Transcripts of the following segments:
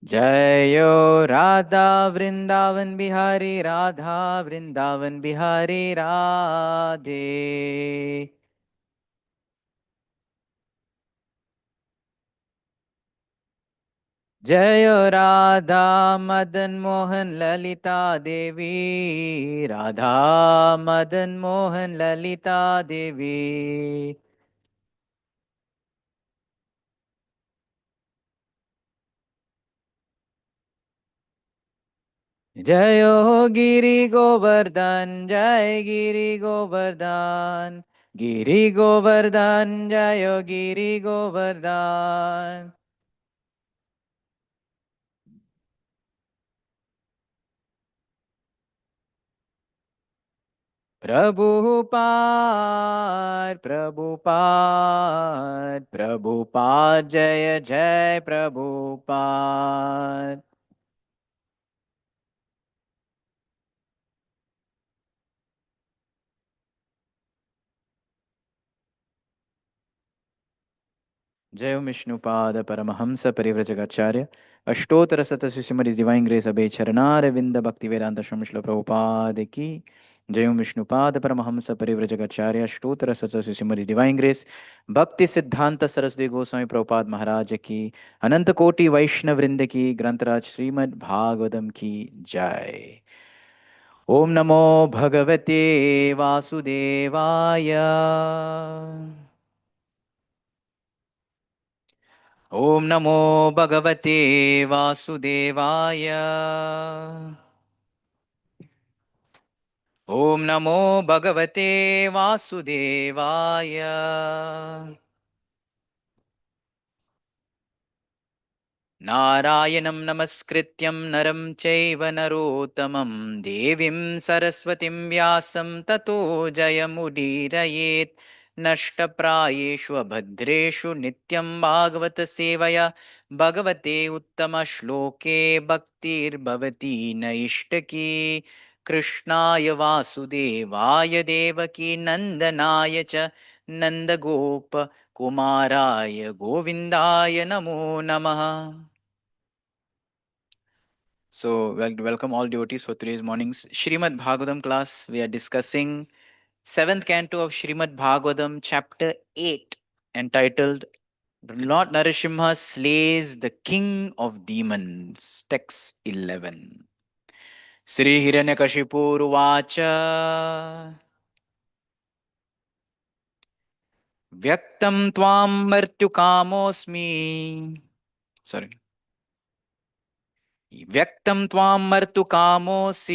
जयो राधा वृंदावन बिहारी राधा वृंदावन बिहारी राधे। जयो राधा मदन मोहन ललिता देवी राधा मदन मोहन ललिता देवी। जयो गिरि गोवर्धन जय गिरि गोवर्धन। गिरि गोवर्धन जयो गिरि गोवर्धन। प्रभुपाद प्रभुपाद प्रभुपाद जय जय प्रभुपाद। जय विष्णुपाद परमहंस परिव्रजकाचार्य अष्टोत्तर शतस्य श्रीमद् डिवाइन ग्रेस अभय चरणार विंद भक्ति वेदांत श्रमश्ल प्रभुपाद की। जय विष्णुपाद परमहंस परिव्रजकाचार्य अष्टोत्तर शतस्य श्रीमद् डिवाइन ग्रेस भक्ति सिद्धांत सरस्वती गोस्वामी प्रभुपाद महाराज की। अनंत कोटि वैष्णव वृंद की ग्रंथराज श्रीमद् भागवतम की जय। ओम नमो भगवते वासुदेवाय। ओम नमो भगवते वासुदेवाय। ओम नमो भगवते वासुदेवाय। नारायणं नमस्कृत्यं नरं चैव नरोत्तमं देवीं सरस्वतीं व्यासं ततो जयमुदीरयेत्। नष्टप्रायेषु अभद्रेषु नित्यं भागवत सेवया भगवते उत्तमश्लोके भक्तिर्भवति नैष्टकी। कृष्णाय वासुदेवाय देवकी नन्दनाय च नन्दगोप कुमाराय गोविंदाय नमो नमः। So, welcome all devotees for today's morning's Srimad Bhagavatam class. We are discussing seventh canto of Srimad Bhagavatam, chapter 8, entitled Lord Narasimha slays the king of demons. Text 11. Sri Hiranyakashipuruvacha Vyaktam Tvam Martyukamosmi. Sorry. व्यक्तं त्वां मर्तुकामोऽसि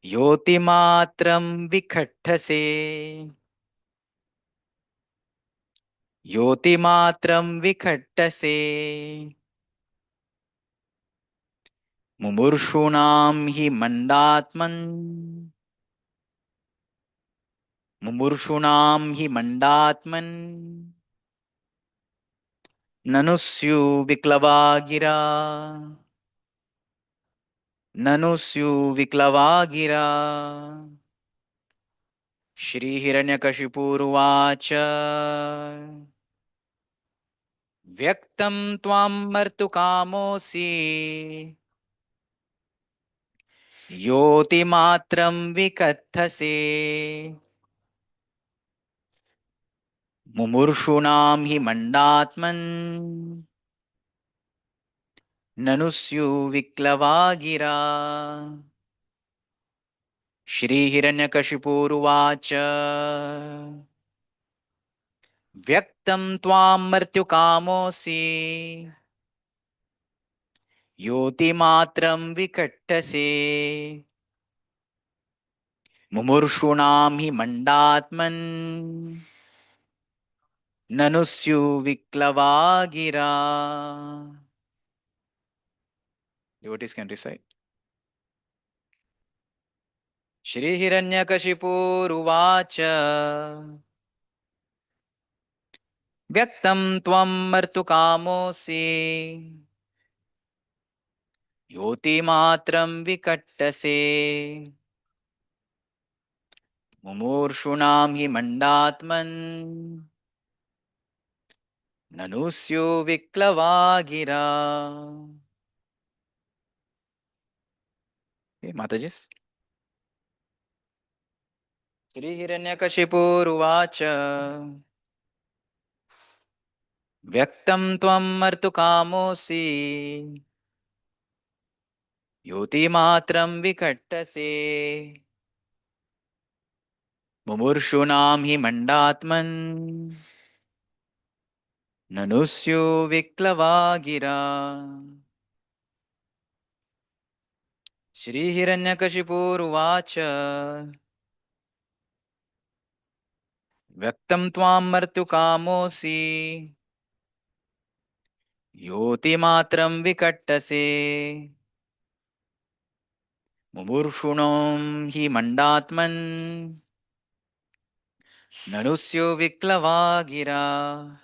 योतिमात्रं विखट्टसे। योतिमात्रं विखट्टसे मुमुर्षूणां हि मन्दात्मन्। मुमुर्षूणां हि मन्दात्मन् ननु स्यु विक्लवा गिरा। ननु स्यु विक्लवा गिरा। श्रीहिरण्यकशिपुरुवाच व्यक्तं त्वां मर्तुकामोऽसि योतिमात्रं विकथसे मुमुर्षूणां हि मन्दात्मन् ननु स्यु विक्लवा गिरा। श्रीहिरण्यकशिपुरुवाच व्यक्तं त्वां मर्त्युकामोऽसि योतिमात्रं विकट्टसे मुमुर्षूणां हि मन्दात्मन् ननु स्यु विक्लवा गिरा। Devotees can recite. श्रीहिरण्यकशिपुरुवाच व्यक्तं त्वं मर्तुकामोऽसि योतिमात्रं विकट्टसे मुमूर्षूणां हि मन्दात्मन् Nanusyo Viklavagira. Okay, Matajis. Sri Hiranyakashipuruvacha. Vyaktam tvam martu kamosi. Yoti matram vikattase. Mumurshunam hi mandatman. Nanusyo Viklavagira. Shri Hiranyakashipuruvacha. Vyaktam tvam martu kamosi. Yoti matram vikattase. Mumurshunam hi mandatman. Nanusyo Viklavagira.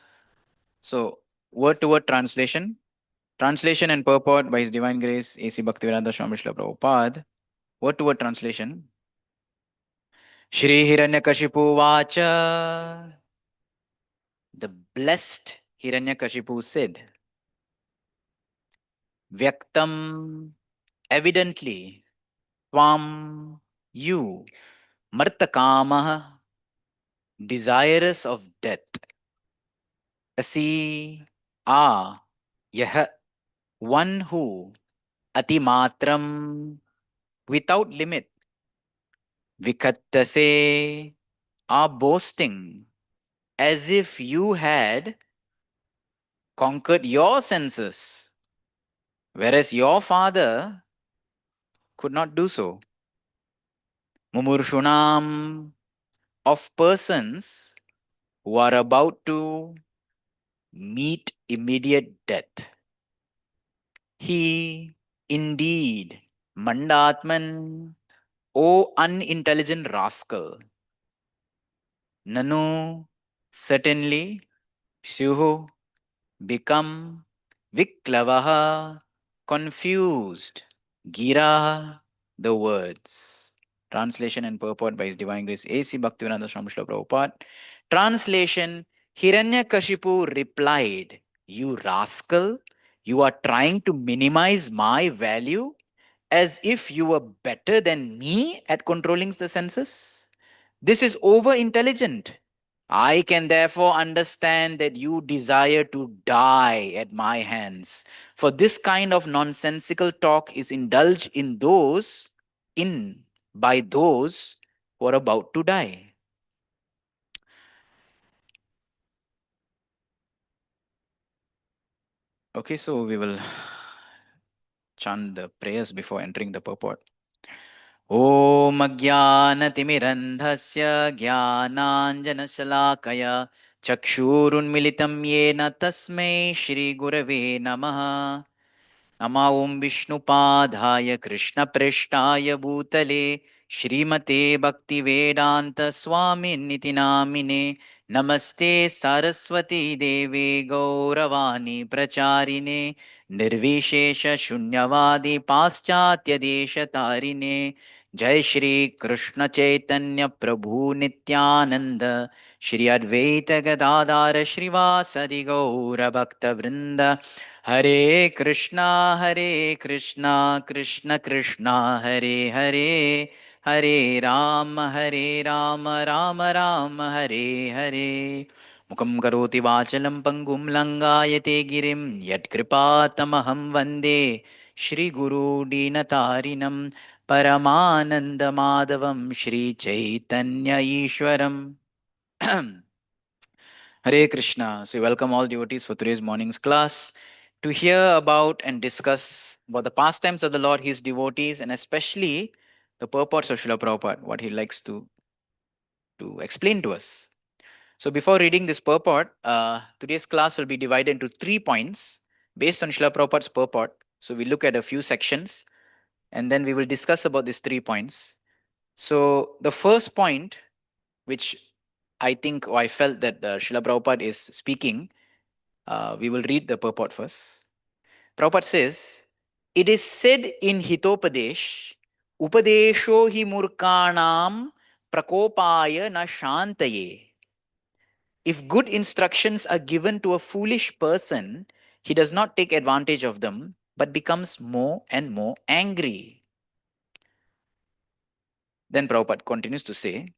So, word to word translation. Translation and purport by His Divine Grace A.C. Bhaktivedanta Swami Srila Prabhupada. Word to word translation. Shri Hiranyakashipu Vacha. The blessed Hiranyakashipu said, Vyaktam, evidently, Tvam, you, Martakamaha, desirous of death. Asi, Yah, one who, Atimatram, without limit, Vikattase, are boasting as if you had conquered your senses, whereas your father could not do so. Mumurshunam, of persons who are about to meet immediate death. He, indeed, Mandatman, O unintelligent rascal, Nanu, certainly, Syuhu, become, Viklavaha, confused, Gira, the words. Translation and purport by His Divine Grace A.C. Bhaktivedanta Swami Srila Prabhupada. Translation: Hiranyakashipu replied, You rascal, you are trying to minimize my value as if you were better than me at controlling the senses. This is over intelligent. I can therefore understand that you desire to die at my hands. For this kind of nonsensical talk is indulged in by those who are about to die. Okay, so we will chant the prayers before entering the purport. ॐ अज्ञानतिमिरन्धस्य ज्ञानाञ्जनशलाकया चक्षुरुन्मिलितं येन तस्मै श्रीगुरवे नमः नमः ॐ विष्णुपादाय कृष्णप्रेष्ठाय भूतले श्रीमते भक्तिवेदान्तस्वामिनिति नामिने नमस्ते सरस्वती देवे गौरवाणी प्रचारिणे निर्विशेषशून्यवादी पाश्चात्यदेशतारिणे जय श्री कृष्ण चैतन्य प्रभु नित्यानंद श्री अद्वैत गदाधार श्रीवासदि गौर भक्त वृंद हरे कृष्णा कृष्ण कृष्णा हरे हरे हरे राम राम राम हरे हरे मुखं करोति वाचलं पङ्गुं लङ्घयते गिरिं यत्कृपातमहं वन्दे श्रीगुरुदीनतारिणं परमानन्दमाधवं Sri Chaitanya ईश्वरम् Hare Krishna. So, we welcome all devotees for today's morning's class to hear about and discuss about the pastimes of the Lord, His devotees, and especially the purports of Srila Prabhupada, what he likes to explain to us. So, before reading this purport, today's class will be divided into 3 points based on Srila Prabhupada's purport. So, we look at a few sections and then we will discuss about these 3 points. So, the first point, which I think or I felt that Srila Prabhupada is speaking, we will read the purport first. Prabhupada says, It is said in Hitopadesh, Upadesho hi murkanam prakopaya na shantaye. If good instructions are given to a foolish person, he does not take advantage of them, but becomes more and more angry. Then Prabhupada continues to say,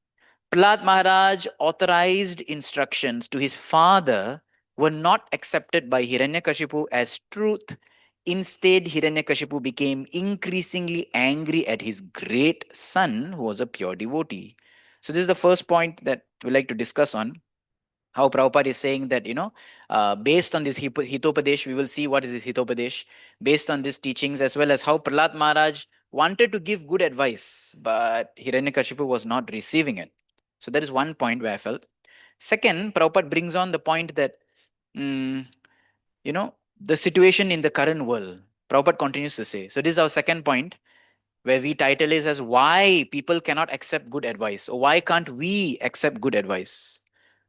Prahlad Maharaj authorized instructions to his father were not accepted by Hiranyakashipu as truth. Instead, Hiranyakashipu became increasingly angry at his great son, who was a pure devotee. So, this is the first point that we like to discuss on. How Prabhupada is saying that, based on this Hitopadesh, we will see what is this Hitopadesh, based on these teachings, as well as how Prahlad Maharaj wanted to give good advice, but Hiranyakashipu was not receiving it. So that is one point where I felt. Second, Prabhupada brings on the point that, mm, the situation in the current world. Prabhupada continues to say. So this is our second point, where we title is as why people cannot accept good advice, or why can't we accept good advice.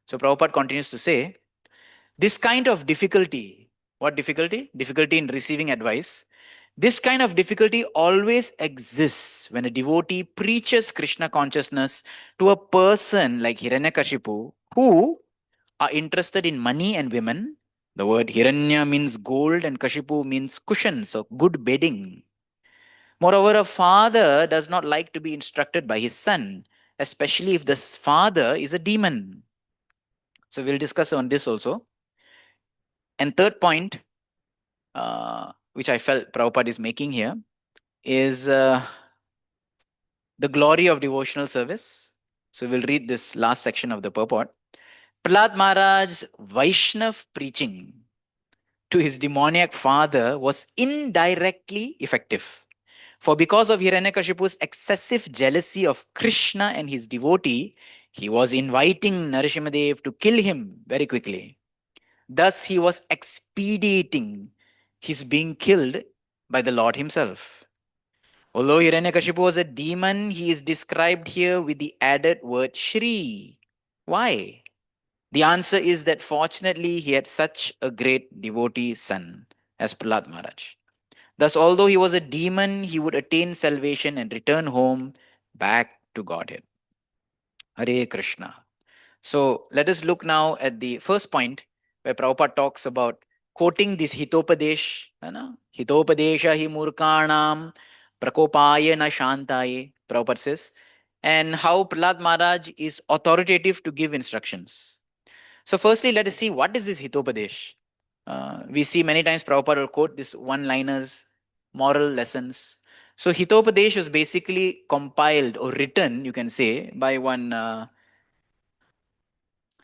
So Prabhupada continues to say, this kind of difficulty, what difficulty? Difficulty in receiving advice. This kind of difficulty always exists when a devotee preaches Krishna consciousness to a person like Hiranyakashipu who are interested in money and women. The word Hiranya means gold and Kashipu means cushions, so good bedding. Moreover, a father does not like to be instructed by his son, especially if this father is a demon. So we'll discuss on this also. And third point, which I felt Prabhupada is making here, is the glory of devotional service. So we'll read this last section of the purport. Prahlad Maharaj's Vaishnav preaching to his demoniac father was indirectly effective. For because of Hiranyakashipu's excessive jealousy of Krishna and his devotee, he was inviting Narasimhadev to kill him very quickly. Thus, he was expediting his being killed by the Lord himself. Although Hiranyakashipu was a demon, he is described here with the added word Shri. Why? The answer is that fortunately he had such a great devotee son as Prahlad Maharaj. Thus, although he was a demon, he would attain salvation and return home back to Godhead. Hare Krishna. So let us look now at the first point where Prabhupada talks about quoting this Hitopadesh, Hitopadesha hi murkanam prakopaya na shantaye, Prabhupada says, and how Prahlad Maharaj is authoritative to give instructions. So firstly, let us see what is this Hitopadesh. We see many times Prabhupada will quote this one-liners, moral lessons. So Hitopadesh was basically compiled or written, you can say, by one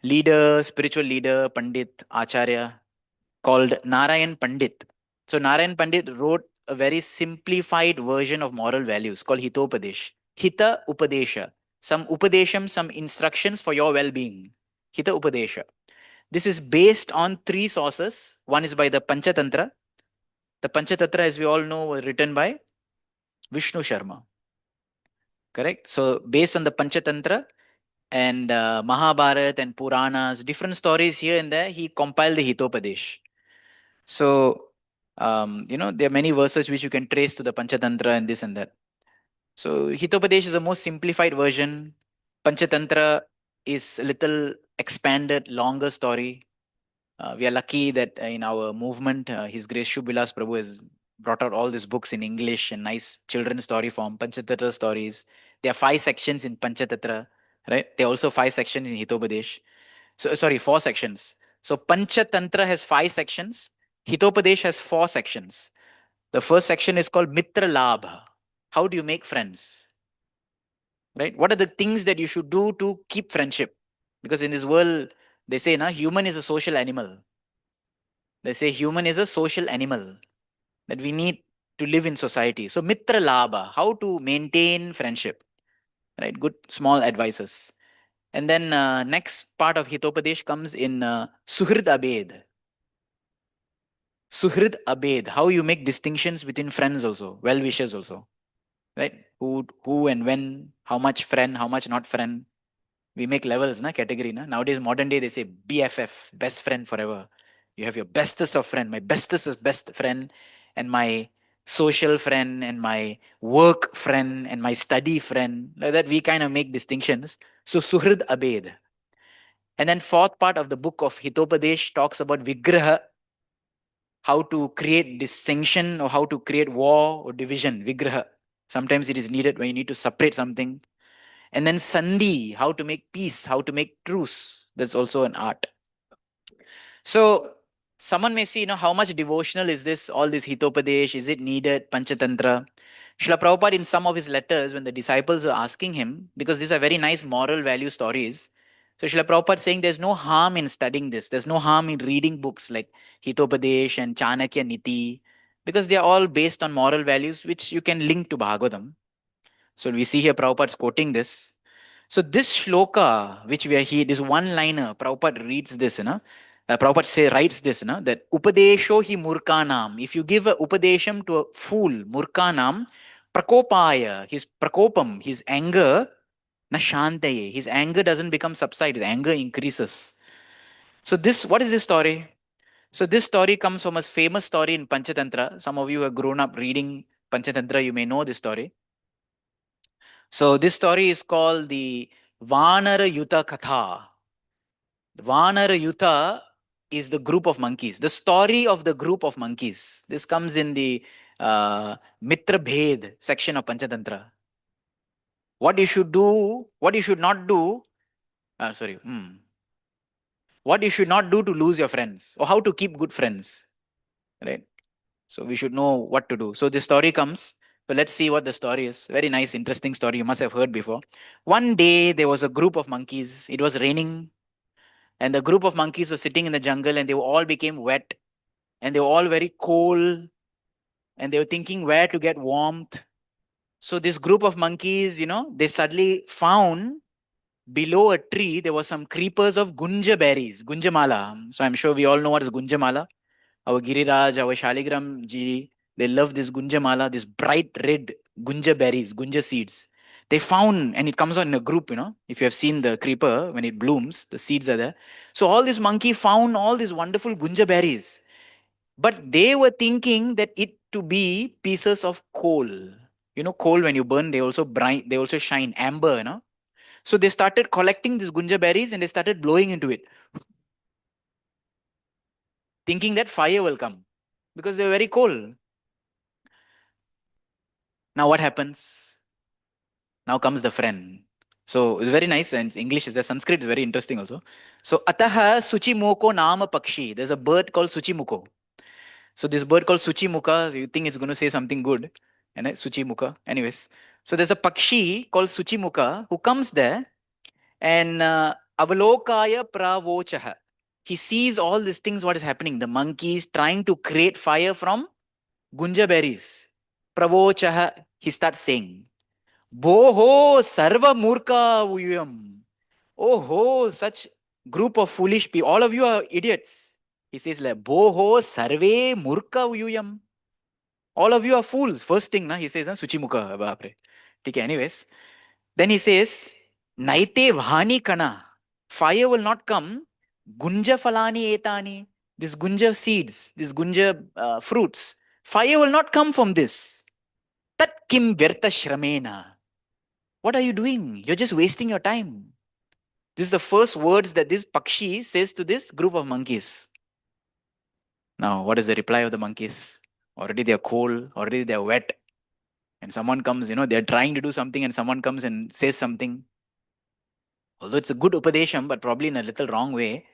leader, spiritual leader, Pandit, Acharya, called Narayan Pandit. So Narayan Pandit wrote a very simplified version of moral values called Hitopadesh. Hita Upadesha. Some Upadesham, some instructions for your well-being. Hita Upadesha. This is based on three sources. One is by the Panchatantra. The Panchatantra, as we all know, was written by Vishnu Sharma. Correct? So based on the Panchatantra, and Mahabharat and Puranas, different stories here and there, he compiled the Hitopadesh. So, there are many verses which you can trace to the Panchatantra and this and that. So, Hitopadesh is the most simplified version. Panchatantra is a little expanded, longer story. We are lucky that in our movement, His Grace Shubhilas Prabhu has brought out all these books in English and nice children's story form, Panchatantra stories. There are 5 sections in Panchatantra, right? There are also 5 sections in Hitopadesh. So, sorry, 4 sections. So, Panchatantra has 5 sections. Hitopadesh has 4 sections. The first section is called Mitra Labha. How do you make friends? Right? What are the things that you should do to keep friendship? Because in this world, they say, human is a social animal. They say human is a social animal, that we need to live in society. So Mitra Labha, how to maintain friendship, right? Good small advices. And then next part of Hitopadesh comes in Suhrid Abed. Suhrid Abed, how you make distinctions between friends also, well-wishers also, right? Who and when, how much friend, how much not friend. We make levels, category. Nowadays, modern day, they say BFF, best friend forever. You have your bestest of friend. My bestest is best friend, and my social friend, and my work friend, and my study friend. Like that, we kind of make distinctions. So, Suhrid Abed. And then fourth part of the book of Hitopadesh talks about Vigraha, how to create distinction or how to create war or division, Vigraha. Sometimes it is needed when you need to separate something. And then Sandhi, how to make peace, how to make truce. That's also an art. So someone may see, how much devotional is this, all this Hitopadesh, is it needed, Panchatantra? Srila Prabhupada, in some of his letters, when the disciples are asking him, because these are very nice moral value stories, so Srila Prabhupada saying there's no harm in studying this. There's no harm in reading books like Hitopadesh and Chanakya Niti, because they are all based on moral values which you can link to Bhagavatam. So we see here Prabhupada's quoting this. So this shloka, which we are here, this one-liner, Prabhupada reads this, Prabhupada writes this, that Upadesho hi murkanam. If you give a upadesham to a fool, murkanam, prakopaya, his prakopam, his anger, na shantaye, his anger doesn't become subsided, anger increases. So this, what is this story? So this story comes from a famous story in Panchatantra. Some of you have grown up reading Panchatantra, you may know this story. So this story is called the Vanara Yuta Katha. The Vanara Yuta is the group of monkeys. The story of the group of monkeys. This comes in the Mitra Bhed section of Panchatantra. What you should do, what you should not do. What you should not do to lose your friends, or how to keep good friends, right? So we should know what to do. So this story comes. So let's see what the story is. Very nice, interesting story. You must have heard before. One day there was a group of monkeys. It was raining, and the group of monkeys were sitting in the jungle, and they all became wet, and they were all very cold, and they were thinking where to get warmth. So this group of monkeys, they suddenly found below a tree there were some creepers of gunja berries, gunjamala. So I'm sure we all know what is gunjamala. Our Giriraj, our Shaligram ji, they love this gunjamala, this bright red gunja berries, gunja seeds. They found, and it comes out in a group, if you have seen the creeper, when it blooms, the seeds are there. So all this monkey found all these wonderful gunja berries. But they were thinking that it to be pieces of coal. Coal when you burn, they also shine amber, So they started collecting these gunja berries and they started blowing into it, thinking that fire will come because they're very cold. Now what happens? Now comes the friend. So it's very nice, and English is the Sanskrit is very interesting also. So ataha suchimoko nama pakshi. There's a bird called suchimuko. So this bird called suchimuka, you think it's going to say something good, and it's suchimuka. Anyways, so there's a pakshi called suchimuka who comes there, and avalokaya pravochaha. He sees all these things, what is happening. The monkeys trying to create fire from gunja berries. Pravochaha, he starts saying, Boho sarva murka uyam. Oh ho, such group of foolish people. All of you are idiots. He says like, Boho sarve murka uyam. All of you are fools. First thing, he says, Suchimukha. Bapre. Okay, anyways. Then he says, Naite vhani kana. Fire will not come. Gunja falani etani. These gunja seeds, these gunja fruits. Fire will not come from this. Tat kim virta shramena. What are you doing? You're just wasting your time. This is the first words that this Pakshi says to this group of monkeys. Now, what is the reply of the monkeys? Already they are cold, already they are wet. And someone comes, they're trying to do something and someone comes and says something. Although it's a good upadesham, but probably in a little wrong way.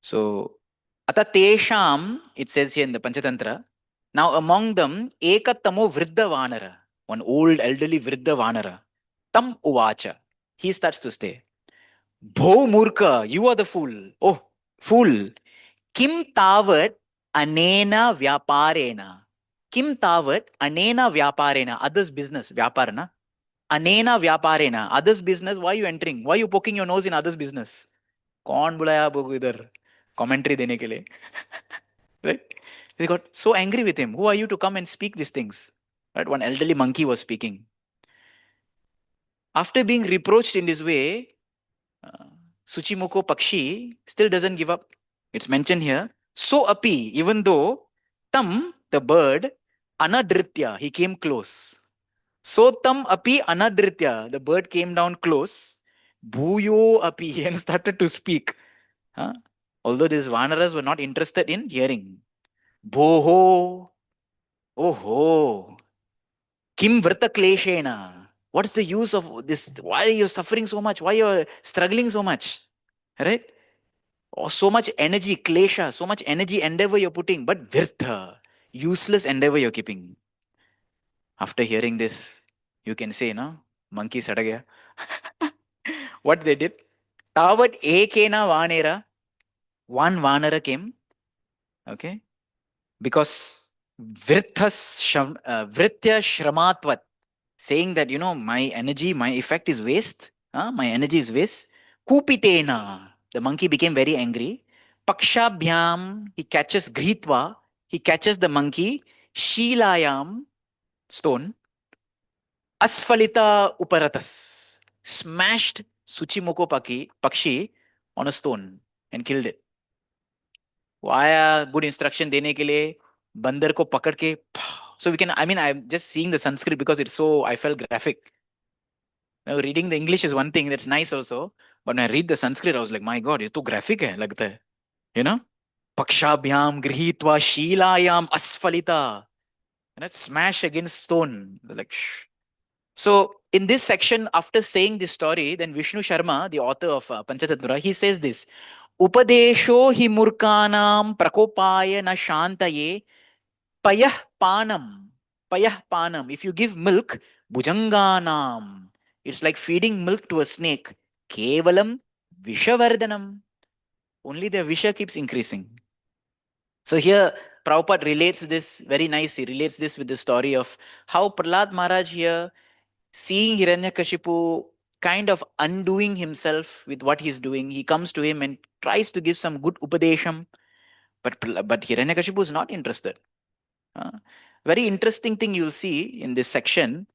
So, atatesham, it says here in the Panchatantra. Now, among them, ekatamo vriddha vanara. One old elderly vriddha vanara. Tam uvacha. He starts to say, Bho Murka, you are the fool. Oh, fool. Kim tavat anena vyaparena. Kim tavat anena vyaparena. Others' business. Vyaparana. Anena vyaparena. Others' business. Why are you entering? Why are you poking your nose in others' business? कौन बुलाया आपको इधर commentary देने के लिए? Right? They got so angry with him. Who are you to come and speak these things? Right? One elderly monkey was speaking. After being reproached in this way, Suchimuko Pakshi still doesn't give up. It's mentioned here. So api, even though tam, the bird, anadritya, he came close. So tam api anadritya, the bird came down close. Bhuyo api, and started to speak. Huh? Although these Vanaras were not interested in hearing. Boho, oho, kim vrta kleshena. What is the use of this? Why are you suffering so much? Why are you struggling so much? Right? Oh, so much energy, klesha, so much energy, endeavor you're putting, but virtha, useless endeavor you're keeping. After hearing this, you can say, no, monkey sada gaya. What they did? Tavat ekena vanera, one vanara came, okay, because vritya shramatvat, saying that, my energy, my effect is waste, my energy is waste. Kupitena, the monkey became very angry. Pakshabhyam, he catches Gritva, he catches the monkey. Shilayam, stone. Asfalita uparatas, smashed Suchimoko Pakshi on a stone and killed it. वो आया good instruction देने के लिए बंदर को पकड़ के so we can I'm just seeing the Sanskrit because it's so I felt graphic. Now, reading the English is one thing that's nice also, but when I read the Sanskrit I was like my God ये तो graphic है लगता है, you know, पक्षाभ्याम गृहीत्वा शीलायाम अस्फलिता, and it smash against stone like shh. So in this section, after saying this story, then Vishnu Sharma, the author of Panchatattva, he says this: Upadesho hi murkanam prakopaya na shantaye payah panam. Payah panam. If you give milk, bhujanganam. It's like feeding milk to a snake. Kevalam vishavardhanam. Only the visha keeps increasing. So here, Prabhupada relates this very nicely. He relates this with the story of how Prahlad Maharaj here, seeing Hiranyakashipu kind of undoing himself with what he's doing, he comes to him and tries to give some good upadesham, but Hiranyakashipu is not interested. Very interesting thing you'll see in this section,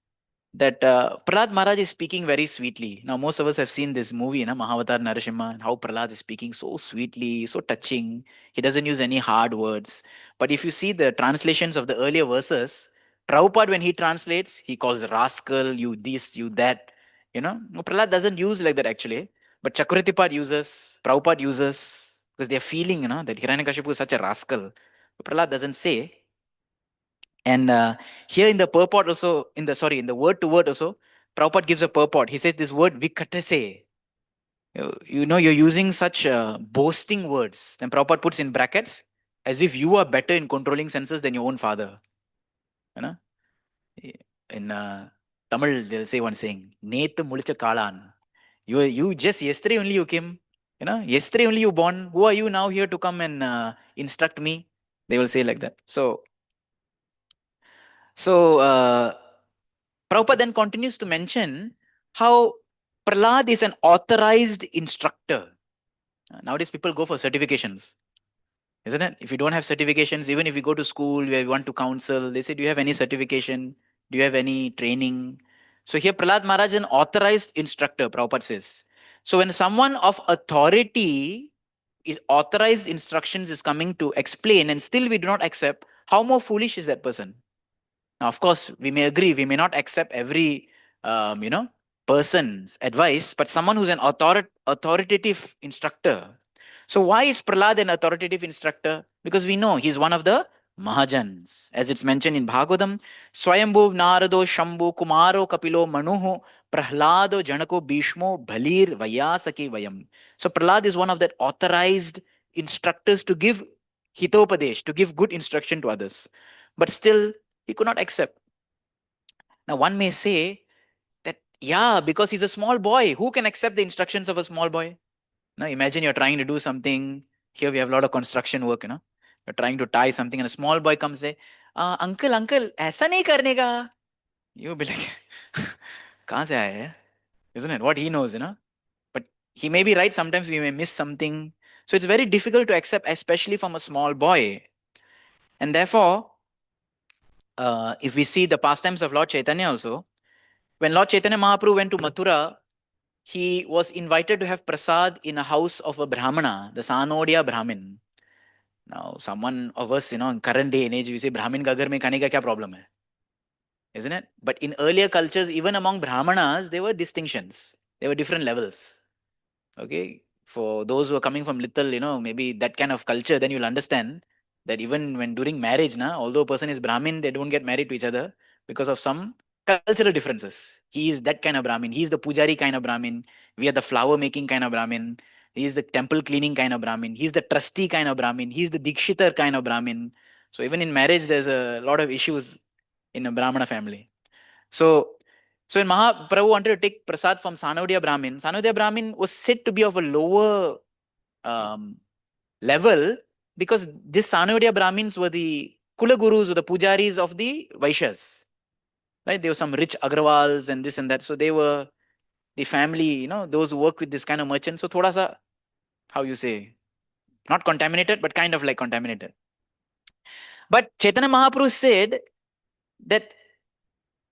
that Prahlad Maharaj is speaking very sweetly. Now, most of us have seen this movie, Mahavatar Narasimha, and how Prahlad is speaking so sweetly, so touching. He doesn't use any hard words. But if you see the translations of the earlier verses, Prabhupada, when he translates, he calls rascal, you this, you that. Prahlad doesn't use like that actually. But Chakravartipad uses, Prabhupada uses, because they're feeling, that Hiranyakashipu is such a rascal. But Prahlad doesn't say. And here in the purport also, in the word to word also, Prabhupada gives a purport. He says this word vikatase. You're using such boasting words. Then Prabhupada puts in brackets, as if you are better in controlling senses than your own father. You know? In Tamil, they'll say one saying, Nethu mulicha kalan. You just yesterday only you came. Yesterday only you born. Who are you now here to come and instruct me? They will say like that. So Prabhupada then continues to mention how Prahlad is an authorized instructor. Nowadays, people go for certifications, isn't it? If you don't have certifications, even if you go to school where you want to counsel, they say, do you have any certification? Do you have any training? So here, Prahlad Maharaj is an authorized instructor, Prabhupada says. So when someone of authority, authorized instructions is coming to explain and still we do not accept, how more foolish is that person? Now, of course, we may agree, we may not accept every, person's advice, but someone who's an authoritative instructor. So why is Prahlad an authoritative instructor? Because we know he's one of the Mahajans. As it's mentioned in Bhagavatam, Swayambhuv Narado Shambhu Kumaro Kapilo Manuho Prahlado Janako Bhishmo Bhalir Vayasaki Vayam. So Prahlad is one of that authorized instructors to give hitopadesh, to give good instruction to others. But still, he could not accept. Now, one may say that, yeah, because he's a small boy, who can accept the instructions of a small boy? Now, imagine you're trying to do something. Here we have a lot of construction work, You're trying to tie something, and a small boy comes and say, uncle, aisa nahi karne ka. You'll be like, kahan se aaya hai? Isn't it? What he knows, But he may be right. Sometimes we may miss something. So it's very difficult to accept, especially from a small boy. And therefore, if we see the pastimes of Lord Chaitanya also, when Lord Chaitanya Mahaprabhu went to Mathura, he was invited to have prasad in a house of a Brahmana, the Sanodia Brahmin. Now, someone of us, in current day and age, we say, Brahmin ka ghar mein khane ka kya problem hai? Isn't it? But in earlier cultures, even among Brahmanas, there were distinctions. There were different levels. Okay? For those who are coming from little, maybe that kind of culture, then you'll understand that even when during marriage, although a person is Brahmin, they don't get married to each other because of some cultural differences. He is that kind of Brahmin. He is the Pujari kind of Brahmin. We are the flower making kind of Brahmin. He is the temple cleaning kind of Brahmin. He's the trustee kind of Brahmin. He's the Dikshitar kind of Brahmin. So even in marriage, there's a lot of issues in a Brahmana family. So, so when Mahaprabhu wanted to take prasad from Sanodiya Brahmin was said to be of a lower um, level because these Sanodiya Brahmins were the Kula Gurus or the Pujaris of the Vaishyas. Right? There were some rich Agrawals and this and that. So they were the family, those who work with this kind of merchants. So thoda sa, how you say, not contaminated, but kind of like contaminated. But Chaitanya Mahaprabhu said that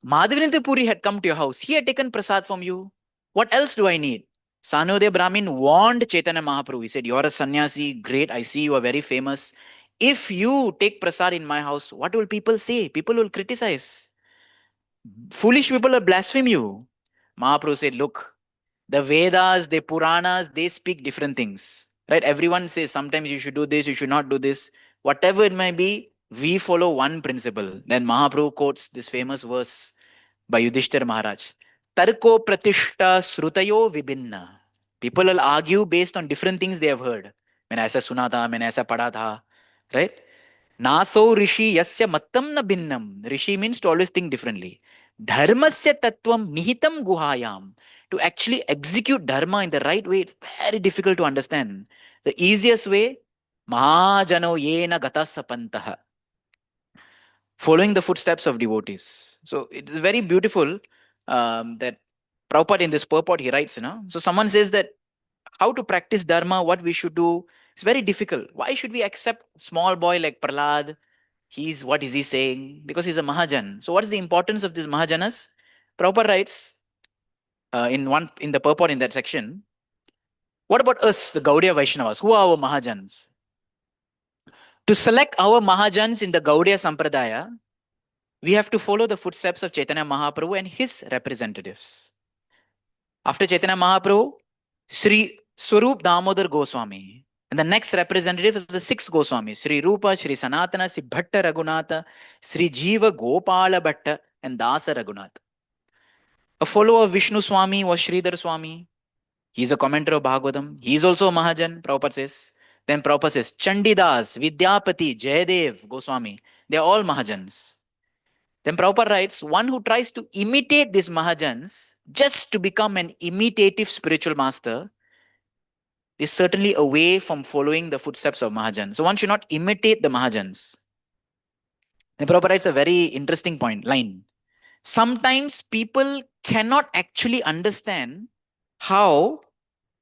Madhavinatha Puri had come to your house. He had taken prasad from you. What else do I need? Sanodaya Brahmin warned Chaitanya Mahaprabhu. He said, you're a sannyasi, great. I see you are very famous. If you take prasad in my house, what will people say? People will criticize. Foolish people will blaspheme you. Mahaprabhu said, look, the Vedas, the Puranas, they speak different things. Right? Everyone says sometimes you should do this, you should not do this. Whatever it may be, we follow one principle. Then Mahaprabhu quotes this famous verse by Yudhishthir Maharaj. Tarko pratishta srutayo vibhinna. People will argue based on different things they have heard. मैंने ऐसा सुना था, मैंने ऐसा पढ़ा था, right? Naso rishi yasya mattam na binnam. Rishi means to always think differently. Dharmasya tattvam nihitam guhayam. To actually execute dharma in the right way, it's very difficult to understand. The easiest way, mahajano yena gata sapantaha. Following the footsteps of devotees. So it is very beautiful that Prabhupada in this purport he writes, So someone says that how to practice dharma, what we should do, it's very difficult. Why should we accept small boy like Prahlad? What is he saying? Because he's a Mahajan. So what is the importance of these Mahajanas? Prabhupada writes in the purport in that section, what about us, the Gaudiya Vaishnavas? Who are our Mahajans? To select our Mahajans in the Gaudiya Sampradaya, we have to follow the footsteps of Chaitanya Mahaprabhu and his representatives. After Chaitanya Mahaprabhu, Sri Swarup Damodar Goswami. And the next representative is the six Goswamis, Sri Rupa, Sri Sanatana, Sri Bhatta Raghunatha, Sri Jiva Gopala Bhatta, and Dasa Raghunatha. A follower of Vishnu Swami was Sridhar Swami. He is a commentator of Bhagavatam. He is also a Mahajan, Prabhupada says. Then Prabhupada says, Chandidas, Vidyapati, Jayadev, Goswami. They are all Mahajans. Then Prabhupada writes, one who tries to imitate these Mahajans just to become an imitative spiritual master is certainly away from following the footsteps of Mahajans. So one should not imitate the Mahajans. Then Prabhupada writes a very interesting line. Sometimes people cannot actually understand how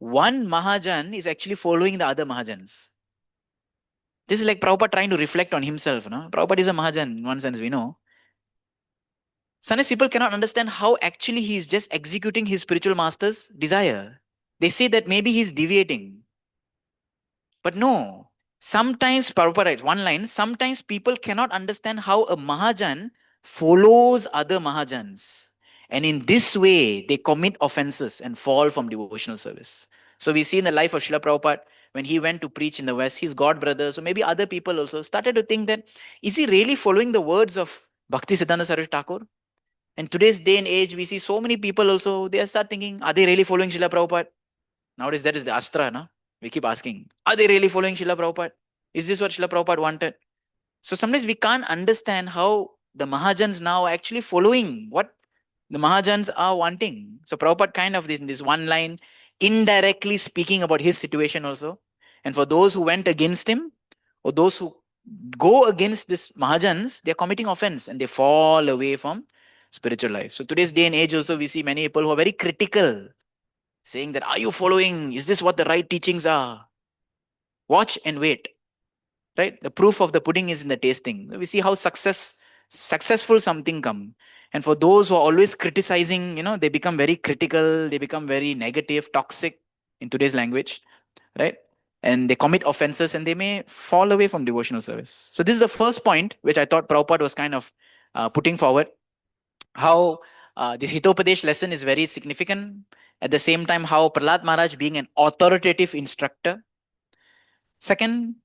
one Mahajan is actually following the other Mahajans. This is like Prabhupada trying to reflect on himself. Prabhupada is a Mahajan in one sense, we know. Sometimes people cannot understand how actually he is just executing his spiritual master's desire. They say that maybe he's deviating. But no. Sometimes, Prabhupada writes one line, sometimes people cannot understand how a Mahajan follows other Mahajans. And in this way, they commit offenses and fall from devotional service. So we see in the life of Srila Prabhupada, when he went to preach in the West, his god brothers, or maybe other people also started to think that, is he really following the words of Bhakti Siddhanta Saraswati Thakur? And today's day and age, we see so many people also, they start thinking, are they really following Srila Prabhupada? Nowadays, that is the astra, no? We keep asking, are they really following Srila Prabhupada? Is this what Srila Prabhupada wanted? So sometimes we can't understand how the Mahajans now are actually following what the Mahajans are wanting. So Prabhupada kind of in this one line, indirectly speaking about his situation also. And for those who went against him, or those who go against this Mahajans, they're committing offense and they fall away from spiritual life. So today's day and age also, we see many people who are very critical, saying that, are you following? Is this what the right teachings are? Watch and wait. Right? The proof of the pudding is in the tasting. We see how successful something come. And for those who are always criticizing, they become very critical, they become very negative, toxic in today's language, right? And they commit offenses and they may fall away from devotional service. So this is the first point which I thought Prabhupada was kind of putting forward. How This Hitopadesh lesson is very significant. At the same time, how Prahlad Maharaj being an authoritative instructor. Second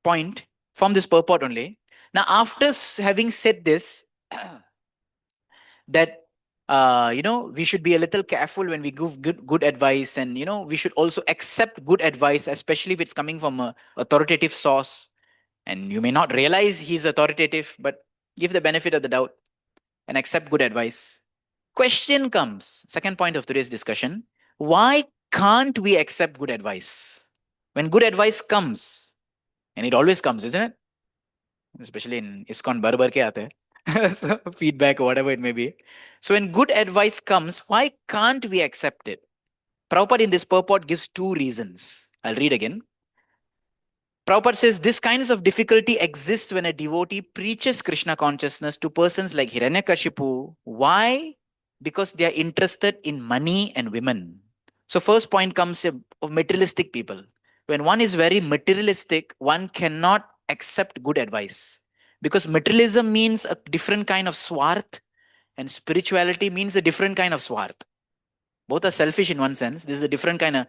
point from this purport only. Now, after having said this, that we should be a little careful when we give good advice, and we should also accept good advice, especially if it's coming from a authoritative source. And you may not realize he's authoritative, but give the benefit of the doubt and accept good advice. Question comes, second point of today's discussion: why can't we accept good advice when good advice comes? And it always comes, isn't it? Especially in ISKCON bar bar ke aate hai. So feedback or whatever it may be. So when good advice comes, why can't we accept it? Prabhupada in this purport gives two reasons. I'll read again. Prabhupada says this kinds of difficulty exists when a devotee preaches Krishna consciousness to persons like Hiranyakashipu. Why? Because they are interested in money and women. So first point comes of materialistic people. When one is very materialistic, one cannot accept good advice. Because materialism means a different kind of swarth, and spirituality means a different kind of swarth. Both are selfish in one sense. This is a different kind of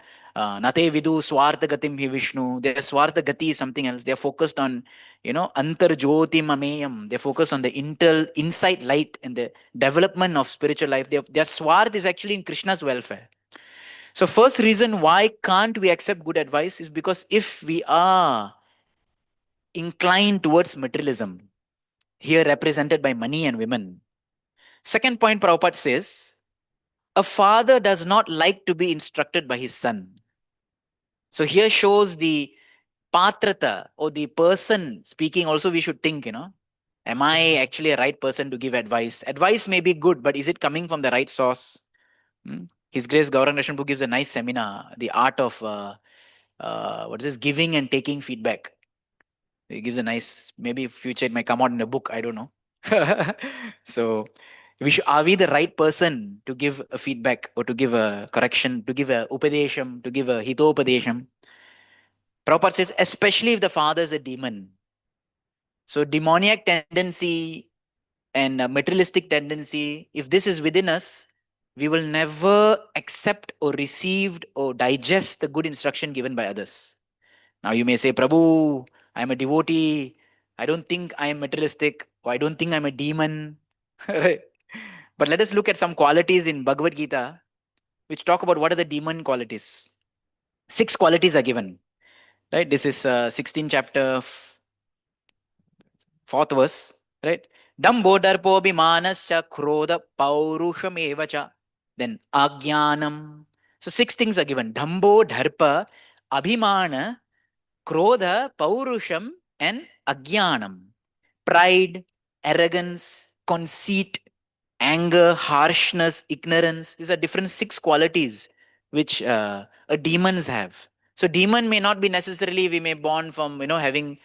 nate vidu swartha gatim hi Vishnu. Their swartha gati is something else. They're focused on, antar jyotim ameyam. They're focused on the insight light and the development of spiritual life. Their swarth is actually in Krishna's welfare. So first reason why can't we accept good advice is because if we are inclined towards materialism, here represented by money and women. Second point Prabhupada says, a father does not like to be instructed by his son. So here shows the patrata, or the person speaking. Also, we should think, am I actually a right person to give advice? Advice may be good, but is it coming from the right source? Hmm? His Grace Govardhan book gives a nice seminar, the art of what is this, giving and taking feedback. It gives a nice, maybe future it might come out in a book. I don't know. So are we the right person to give a feedback, or to give a correction, to give a upadesham, to give a hitopadesham? Prabhupada says, especially if the father is a demon. So demoniac tendency and materialistic tendency, if this is within us, we will never accept or receive or digest the good instruction given by others. Now you may say, Prabhu, I'm a devotee. I don't think I am materialistic, or I don't think I'm a demon. Right? But let us look at some qualities in Bhagavad Gita which talk about what are the demon qualities. 6 qualities are given. Right? This is 16th chapter, 4th verse. Right? Dambo darpo bhimanascha krodha paurusham evacha. Then agyanam. So 6 things are given. Dambo, dharpa, abhimana, krodha, paurusham, and agyanam. Pride, arrogance, conceit, anger, harshness, ignorance. These are different 6 qualities which a demons have. So demon may not be necessarily, we may born from, having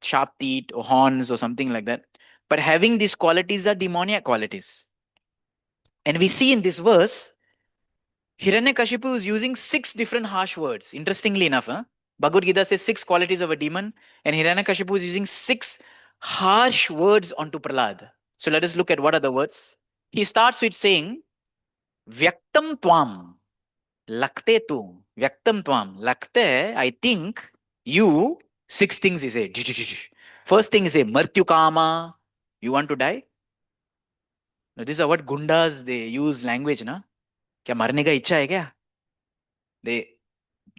sharp teeth or horns or something like that. But having these qualities are demoniac qualities. And we see in this verse, Hiranyakashipu is using 6 different harsh words. Interestingly enough, Bhagavad Gita says 6 qualities of a demon, and Hiranyakashipu is using 6 harsh words onto Prahlad. So let us look at what are the words. He starts with saying, Vyaktam Tvam, Lakte Tu. Vyaktam Tvam, Lakte, I think, you, 6 things he said. First thing is a Martyu Kama, you want to die? Now, these are what gundas, they use language, na? क्या मरने का इच्छा है क्या? They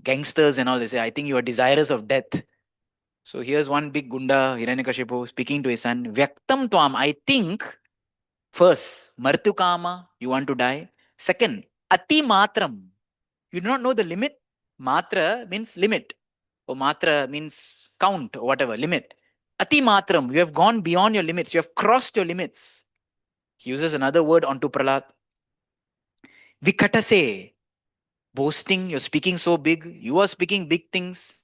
gangsters and all, they say, I think you are desirous of death. So here's one big gunda, Hiranyakashipu, speaking to his son, Vyaktam Tvam, I think, first, Martukama, you want to die. Second, Ati Matram, you do not know the limit. Matra means limit, or Matra means count, or whatever, limit. Ati Matram, you have gone beyond your limits, you have crossed your limits. He uses another word onto Prahlad. Vikatase, boasting, you're speaking so big, you are speaking big things.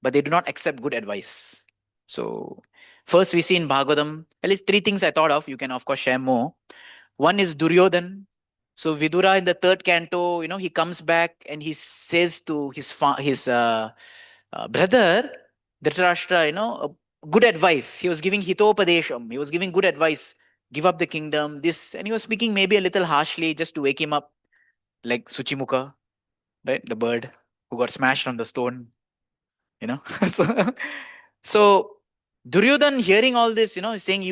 but they do not accept good advice. So, first we see in Bhagavatam, at least three things I thought of. You can, of course, share more. One is Duryodhan. So, Vidura in the third canto, he comes back and he says to his brother, Dhritarashtra, good advice. He was giving hitopadesham. He was giving good advice. Give up the kingdom, this. And he was speaking maybe a little harshly just to wake him up, like Suchimuka, right? The bird who got smashed on the stone, you know. so Duryodhan hearing all this, saying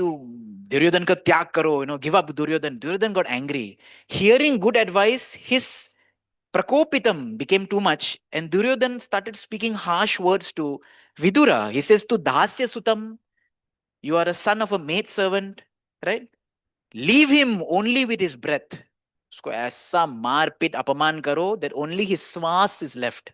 Duryodhan ka tyag karo, give up Duryodhan. Duryodhan got angry. Hearing good advice, his prakopitam became too much, and Duryodhan started speaking harsh words to Vidura. He says to Dasya Sutam, you are a son of a maid servant, right? Leave him only with his breath. उसको ऐसा मार पीट अपमान करो that only his swas is left.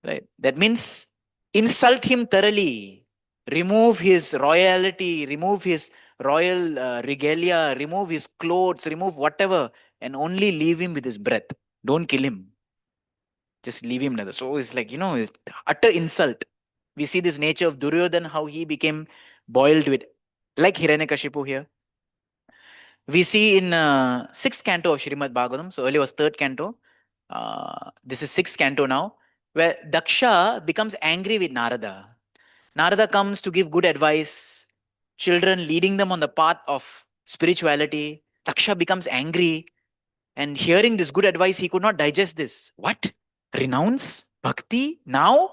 Right? That means insult him thoroughly. Remove his royalty, remove his royal regalia, remove his clothes, remove whatever, and only leave him with his breath. Don't kill him. Just leave him. So it's like, utter insult. We see this nature of Duryodhan, how he became boiled with, like Hiranyakashipu here. We see in sixth canto of Srimad Bhagavatam. So earlier was third canto. This is sixth canto now, where Daksha becomes angry with Narada. Narada comes to give good advice, children leading them on the path of spirituality. Daksha becomes angry, and hearing this good advice, he could not digest this. What? Renounce bhakti now?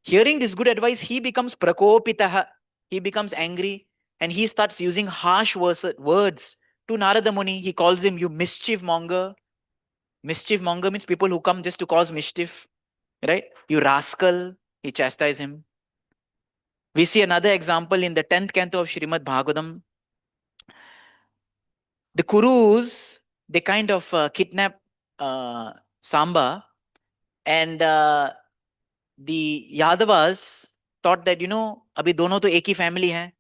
Hearing this good advice, he becomes prakopitaha. He becomes angry, and he starts using harsh words to Narada Muni. He calls him, you mischief monger. Mischief monger means people who come just to cause mischief, right? You rascal. He chastises him. We see another example in the 10th canto of Srimad Bhagavatam. The Kurus, they kind of kidnap Samba, and the Yadavas thought that, abhi dono to ek hi family hai.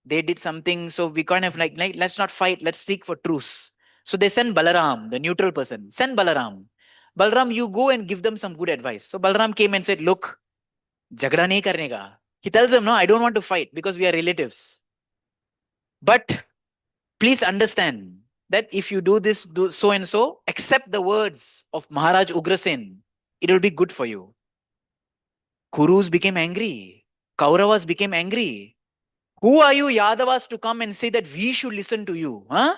They did something, so we kind of like, let's not fight, let's seek for truce. So they send Balaram, the neutral person. Send Balaram. Balaram, you go and give them some good advice. So Balaram came and said, look, jagda nahi karne ka. He tells them, no, I don't want to fight because we are relatives. But please understand that if you do this, do so and so, accept the words of Maharaj Ugrasen. It will be good for you. Kurus became angry. Kauravas became angry. Who are you, Yadavas, to come and say that we should listen to you? Huh?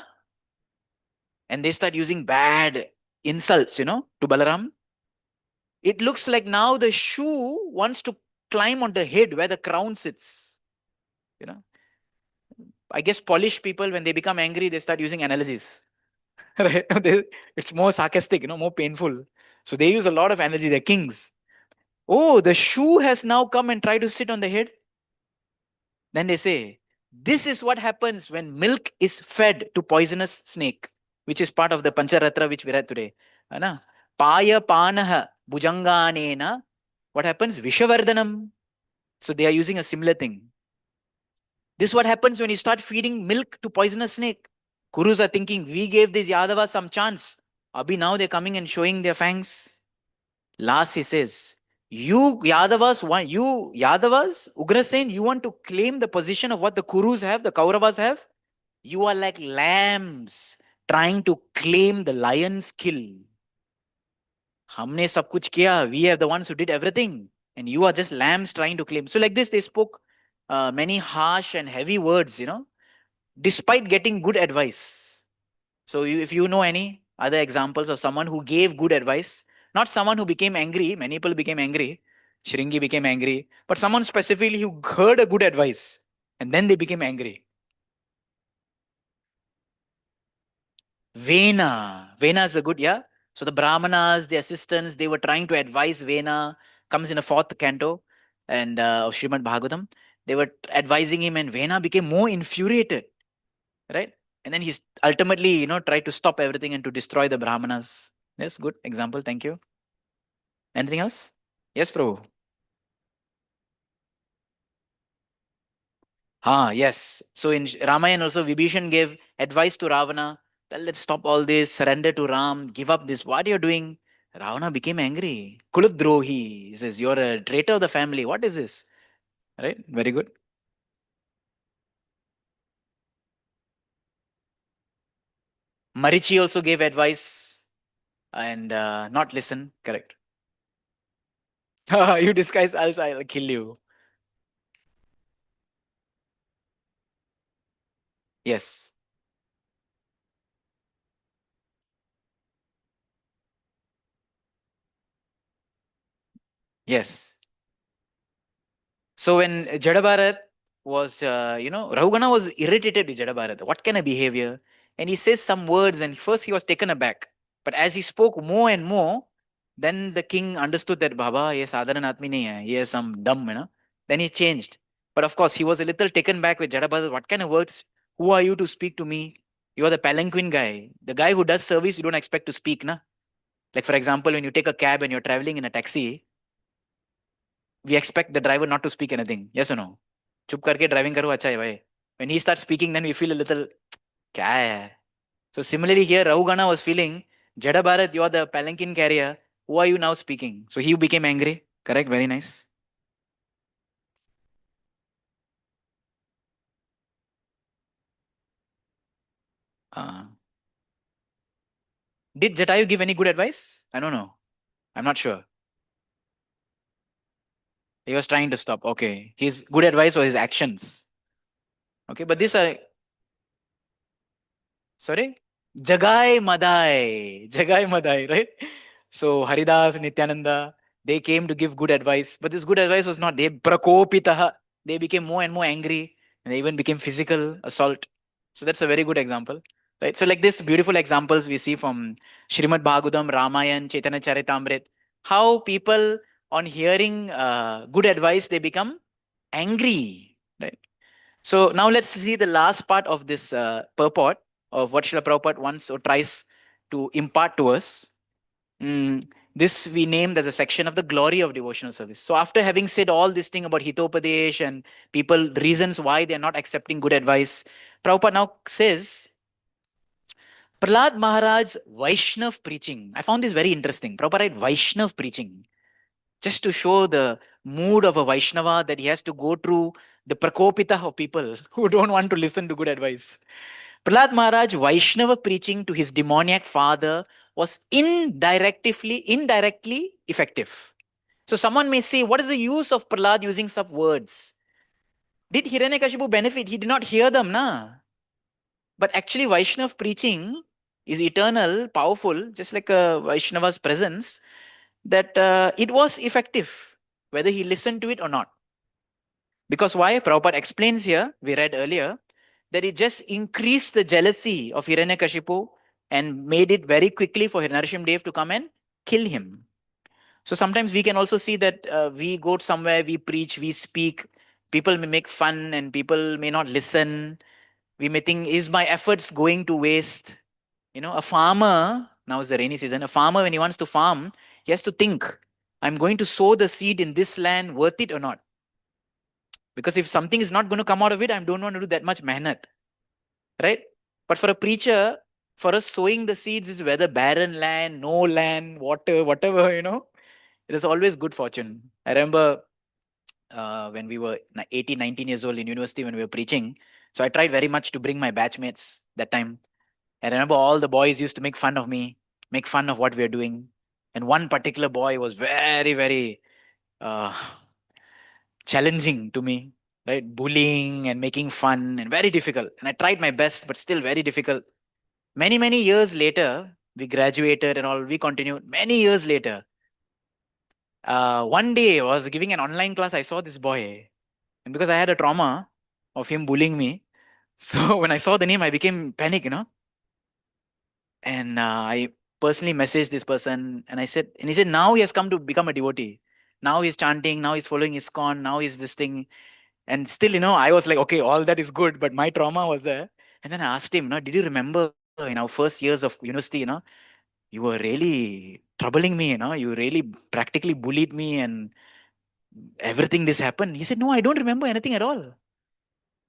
And they start using bad insults, to Balaram. It looks like now the shoe wants to climb on the head where the crown sits. I guess Polish people, when they become angry, they start using analogies. Right? It's more sarcastic, more painful. So they use a lot of analogy. They're kings. Oh, the shoe has now come and tried to sit on the head. Then they say, this is what happens when milk is fed to poisonous snake, which is part of the Pancharatra which we read today. Paya panaha bhujanganena. What happens? Vishavardhanam. So they are using a similar thing. This is what happens when you start feeding milk to poisonous snake. Kurus are thinking, we gave these Yadavas some chance. Abhi now they're coming and showing their fangs. Last he says, you Yadavas, Ugrasen, you want to claim the position of what the Kurus have, the Kauravas have? You are like lambs trying to claim the lion's kill. Humne sab kuch kiya. We are the ones who did everything. And you are just lambs trying to claim. So like this, they spoke many harsh and heavy words, despite getting good advice. So if you know any other examples of someone who gave good advice, not someone who became angry, many people became angry, Shringi became angry, but someone specifically who heard a good advice and then they became angry. Vena is a good, yeah. So the Brahmanas, the assistants, they were trying to advise Vena, comes in a fourth canto and of Srimad Bhagavatam. They were advising him and Vena became more infuriated, right? And then he's ultimately, tried to stop everything and to destroy the Brahmanas. Yes, good example. Thank you. Anything else? Yes, Prabhu. Yes. So in Ramayana also, Vibhishan gave advice to Ravana. Let's stop all this, surrender to Ram, give up this. What are you doing? Ravana became angry. Kuludrohi. He says, you're a traitor of the family. What is this? Right? Very good. Marichi also gave advice and not listen. Correct. You disguise, I'll kill you. Yes. Yes. So when Jadabharat was, Rahugana was irritated with Jadabharat. What kind of behavior? And he says some words, and first he was taken aback. But as he spoke more and more, then the king understood that Baba, ye sadharan atmi nahi hai. He is some dumb. Then he changed. But of course, he was a little taken back with Jadabharat. What kind of words? Who are you to speak to me? You are the palanquin guy. The guy who does service, you don't expect to speak, na? Like, for example, when you take a cab and you're traveling in a taxi, we expect the driver not to speak anything. Yes or no? चुप करके driving करो अच्छा है भाई. When he starts speaking, then we feel a little क्या है. So similarly here, Rahugana was feeling, Jada Bharat, you are the palanquin carrier. Who are you now speaking? So he became angry. Correct. Very nice. Uh, did Jatayu give any good advice? I don't know. I'm not sure. He was trying to stop. Okay. His good advice was his actions. Okay. But these are, sorry? Jagai Madai. Jagai Madai, right? So Haridas, Nityananda, they came to give good advice. But this good advice was not, they prakopitaha. They became more and more angry. And they even became physical assault. So that's a very good example. Right? So like this beautiful examples we see from Srimad Bhagavatam, Ramayan, Chaitanya Charitamrit. How people on hearing good advice, they become angry. Right? So now let's see the last part of this purport of what Srila Prabhupada wants or tries to impart to us. This we named as a section of the glory of devotional service. So after having said all this thing about Hitopadesh and people, reasons why they're not accepting good advice, Prabhupada now says, Prahlad Maharaj Vaishnav preaching. I found this very interesting. Prabhupada write Vaishnav preaching, just to show the mood of a Vaishnava that he has to go through the prakopita of people who don't want to listen to good advice. Prahlad Maharaj Vaishnava preaching to his demoniac father was indirectly effective. So someone may say, what is the use of Prahlad using such words? Did Hiranyakashipu benefit? He did not hear them, na? But actually Vaishnav preaching is eternal, powerful, just like a Vaishnava's presence, that it was effective, whether he listened to it or not. Because why? Prabhupada explains here, we read earlier, that it just increased the jealousy of Hiranyakashipu and made it very quickly for Hiranyarishim Dev to come and kill him. So sometimes we can also see that we go somewhere, we preach, we speak, people may make fun and people may not listen. We may think, is my efforts going to waste? A farmer, now is the rainy season, a farmer, when he wants to farm, he has to think, I'm going to sow the seed in this land, worth it or not? Because if something is not going to come out of it, I don't want to do that much mehnat, right? But for a preacher, for us, sowing the seeds is whether barren land, no land, water, whatever, it is always good fortune. I remember when we were 18, 19 years old in university when we were preaching. So I tried very much to bring my batchmates that time. I remember all the boys used to make fun of me, make fun of what we are doing. And one particular boy was very, very uh, challenging to me, right? Bullying and making fun and very difficult. And I tried my best, but still very difficult. Many, many years later, we graduated and all, we continued. Many years later, one day I was giving an online class, I saw this boy. And because I had a trauma of him bullying me, so when I saw the name, I became panic. And I personally messaged this person and he said, now he has come to become a devotee. Now he's chanting, now he's following ISKCON, now he's this thing. And still, I was like, okay, all that is good, but my trauma was there. And then I asked him, did you remember in our first years of university, you were really troubling me, you really practically bullied me and everything this happened. He said, no, I don't remember anything at all.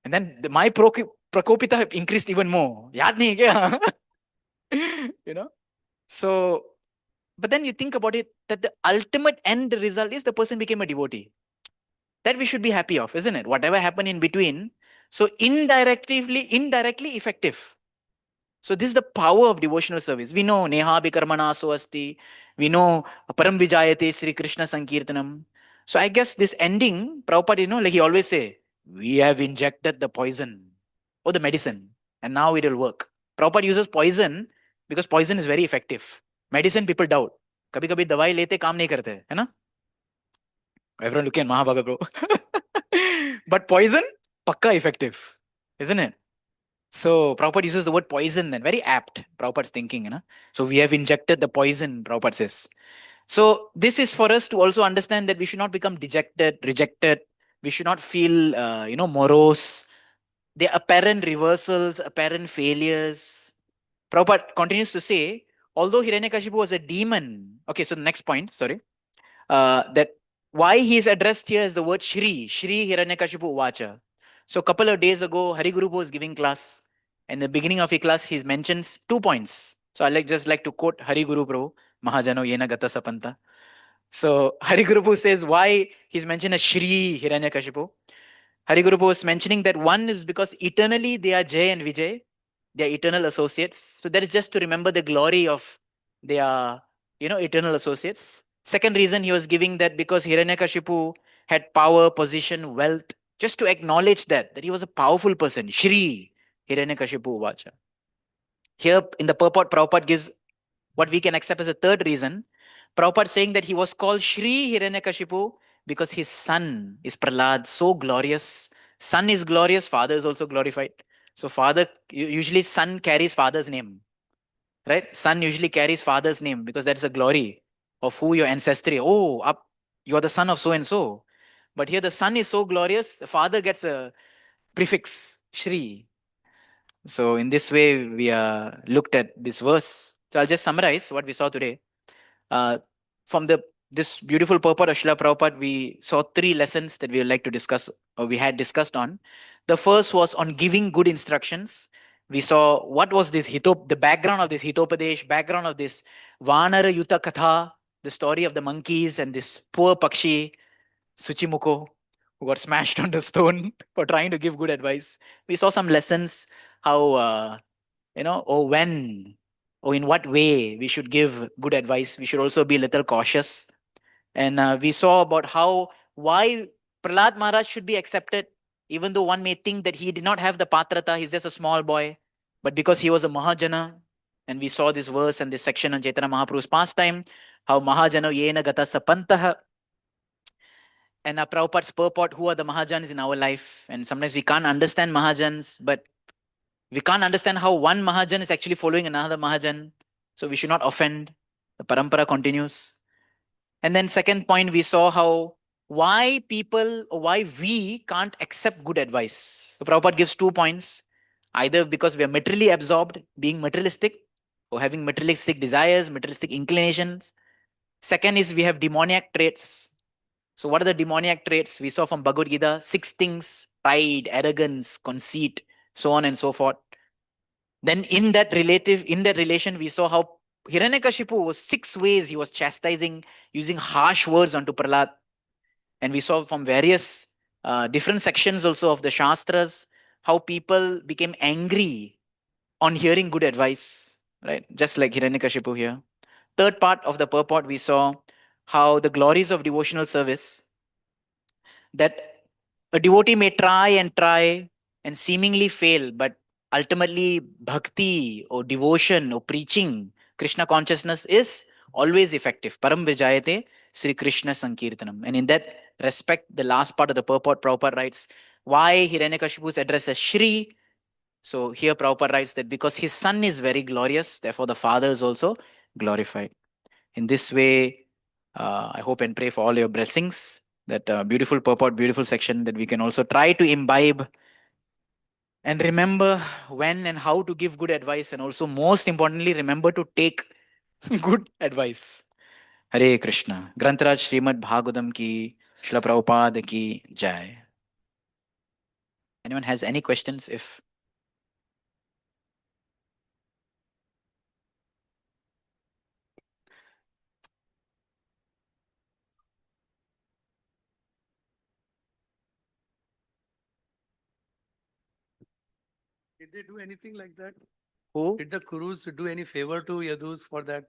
And then my Prakopita increased even more. Yaad nahi hai kya? you know? So But then you think about it, that the ultimate end result is the person became a devotee. That we should be happy of, isn't it? Whatever happened in between. So indirectly effective. So this is the power of devotional service. We know Neha Bikarmana So Asti. We know Param Vijayate Sri Krishna Sankirtanam. So I guess this ending, Prabhupada, like he always say, we have injected the poison or the medicine and now it will work. Prabhupada uses poison because poison is very effective. Medicine people doubt. कभी कभी दवाई लेते काम नहीं करते है ना. Everyone look at Mahabhaga, bro. But poison, pakka effective, isn't it? So Prabhupada uses the word poison then, very apt. Prabhupada's thinking, So we have injected the poison, Prabhupada says. So this is for us to also understand that we should not become dejected, rejected. We should not feel, morose. The apparent reversals, apparent failures. Prabhupada continues to say, although Hiranyakashipu was a demon. Okay, so the next point, sorry. That why he is addressed here is the word Shri Hiranyakashipu Vacha. So a couple of days ago, Hari Guru was giving class. And in the beginning of a class, he mentions 2 points. So I just like to quote Hari Guru Prabhu, Mahajano Yena Gata Sapanta. So Hari Guru Prabhu says why he's mentioned as Shri Hiranyakashipu. Hari Guru Prabhu was mentioning that one is because eternally they are Jay and Vijay, they are eternal associates. So that is just to remember the glory of their, eternal associates. Second reason he was giving that because Hiranyakashipu had power, position, wealth, just to acknowledge that he was a powerful person. Shri Hiranyakashipu Vacha. Here in the purport, Prabhupada gives what we can accept as a third reason. Prabhupada saying that he was called Shri Hiranyakashipu because his son is Prahlad, so glorious. Son is glorious, father is also glorified. So father, usually son carries father's name, right? Son usually carries father's name because that's a glory of who your ancestry. Oh, up, you are the son of so and so. But here the son is so glorious, the father gets a prefix, Shri. So in this way, we looked at this verse. So I'll just summarize what we saw today. Uh, from this beautiful purport of Srila Prabhupada, we saw 3 lessons that we would like to discuss, or we had discussed on. The first was on giving good instructions. We saw what was this the background of this Hitopadesh, background of this Vanara Yuta Katha, the story of the monkeys and this poor Pakshi, Suchimuko, who got smashed on the stone for trying to give good advice. We saw some lessons, how, or when, or in what way we should give good advice. We should also be a little cautious. And we saw about why Prahlad Maharaj should be accepted, even though one may think that he did not have the patrata, he's just a small boy, but because he was a Mahajana. And we saw this verse and this section on Chaitanya Mahaprabhu's pastime, how Mahajano Yena Gata Sapantaha, and Prabhupada's purport, who are the Mahajans in our life. And sometimes we can't understand Mahajans, but we can't understand how one Mahajan is actually following another Mahajan. So we should not offend. The parampara continues. And then second point, we saw how why we can't accept good advice. So Prabhupada gives 2 points. Either because we are materially absorbed, being materialistic, or having materialistic desires, materialistic inclinations. Second is we have demoniac traits. So what are the demoniac traits? We saw from Bhagavad Gita, 6 things: pride, arrogance, conceit, so on and so forth. Then in that relation, we saw how Hiranyakashipu was 6 ways he was chastising, using harsh words onto Prahlad. And we saw from various different sections also of the Shastras, how people became angry on hearing good advice, right? Just like Hiranyakashipu here. Third part of the purport, we saw how the glories of devotional service, that a devotee may try and seemingly fail, but ultimately bhakti or devotion or preaching Krishna consciousness is always effective. Param Vijayate Sri Krishna Sankirtanam. And in that respect, the last part of the purport, Prabhupada writes, why Hiranyakashipu is addressed as Shri. So here Prabhupada writes that because his son is very glorious, therefore the father is also glorified. In this way, I hope and pray for all your blessings. That beautiful purport, beautiful section that we can also try to imbibe and remember when and how to give good advice, and also most importantly, remember to take good advice. Hare Krishna. Grantaraj Srimad Bhagavatam ki, Srila Prabhupada ki Jai. Anyone has any questions? If Did they do anything like that? Who? Did the Kurus do any favor to Yadus for that?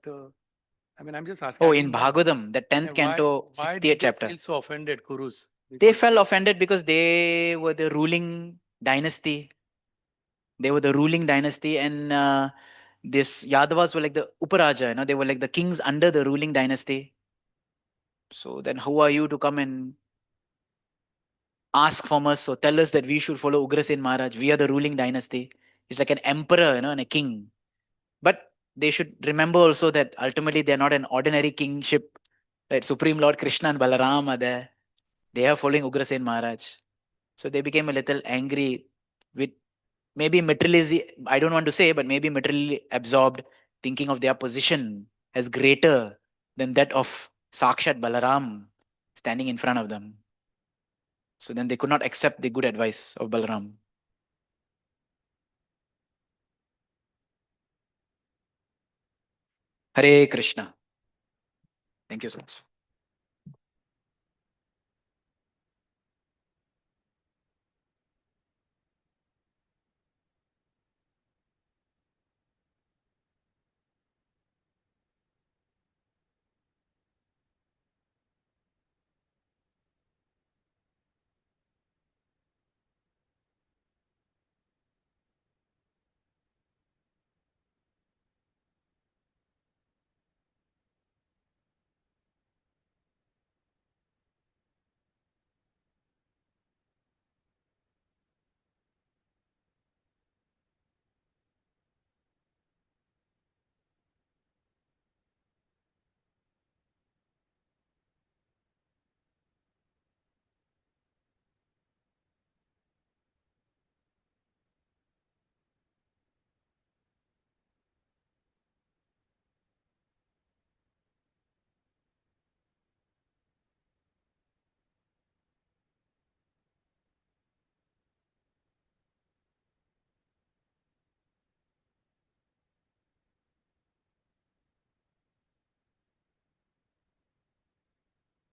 I'm just Oh, asking in that. Bhagavatam, the 10th canto, Why 68th did they chapter. feel so offended, Kurus? They Because felt offended because they were the ruling dynasty. They were the ruling dynasty, and this Yadavas were like the Uparaja, they were like the kings under the ruling dynasty. So then who are you to come and ask from us or tell us that we should follow Ugrasen Maharaj? We are the ruling dynasty. He's like an emperor, and a king. But they should remember also that ultimately they're not an ordinary kingship. Right? Supreme Lord Krishna and Balaram are there. They are following Ugrasen Maharaj. So they became a little angry with maybe materially, I don't want to say, but maybe materially absorbed, thinking of their position as greater than that of Sakshat Balaram standing in front of them. So then they could not accept the good advice of Balaram. Hare Krishna. Thank you so much.